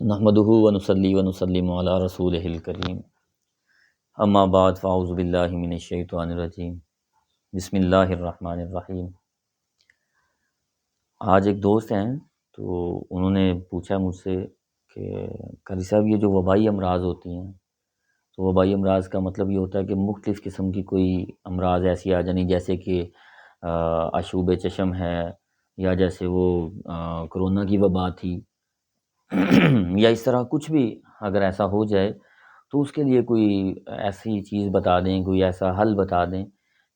نحمدہ ونصلی ونسلم علی رسولہ الکریم اما بعد فاعوذ باللہ من الشیطان الرجیم بسم اللہ الرحمن الرحیم۔ آج ایک دوست ہیں تو انہوں نے پوچھا مجھ سے کہ قاری صاحب یہ جو وبائی امراض ہوتی ہیں تو وبائی امراض کا مطلب یہ ہوتا ہے کہ مختلف قسم کی کوئی امراض ایسی آ جانی جیسے کہ آشوب چشم ہے یا جیسے وہ کرونا کی وبا تھی یا اس طرح کچھ بھی اگر ایسا ہو جائے تو اس کے لیے کوئی ایسی چیز بتا دیں، کوئی ایسا حل بتا دیں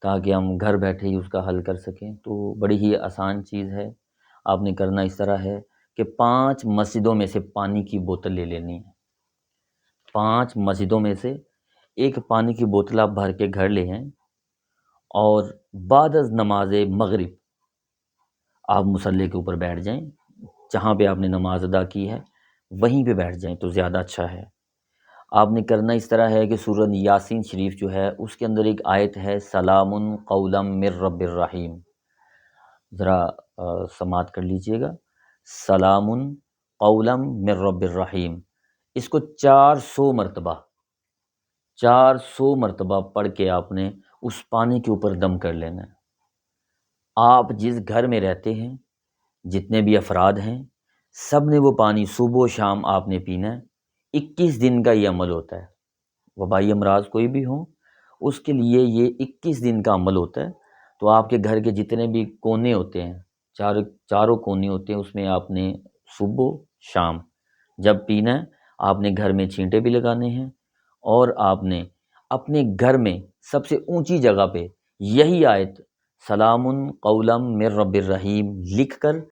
تاکہ ہم گھر بیٹھے ہی اس کا حل کر سکیں۔ تو بڑی ہی آسان چیز ہے، آپ نے کرنا اس طرح ہے کہ 5 مسجدوں میں سے پانی کی بوتل لے لینی ہے۔ 5 مسجدوں میں سے ایک پانی کی بوتل آپ بھر کے گھر لے آئیں اور بعد از نماز مغرب آپ مصلی کے اوپر بیٹھ جائیں، جہاں پہ آپ نے نماز ادا کی ہے وہیں پہ بیٹھ جائیں تو زیادہ اچھا ہے۔ آپ نے کرنا اس طرح ہے کہ سورہ یاسین شریف جو ہے اس کے اندر ایک آیت ہے سلام قولا من رب الرحیم، ذرا سماعت کر لیجئے گا، سلام قولا من رب الرحیم، اس کو 400 مرتبہ پڑھ کے آپ نے اس پانی کے اوپر دم کر لینا ہے۔ آپ جس گھر میں رہتے ہیں جتنے بھی افراد ہیں سب نے وہ پانی صبح و شام آپ نے پینا ہے۔ 21 دن کا یہ عمل ہوتا ہے، وبائی امراض کوئی بھی ہوں اس کے لیے یہ 21 دن کا عمل ہوتا ہے۔ تو آپ کے گھر کے جتنے بھی کونے ہوتے ہیں، چاروں کونے ہوتے ہیں، اس میں آپ نے صبح شام جب پینا ہے آپ نے گھر میں چھینٹے بھی لگانے ہیں اور آپ نے اپنے گھر میں سب سے اونچی جگہ پہ یہی آیت سلام قولا من رب الرحیم لکھ کر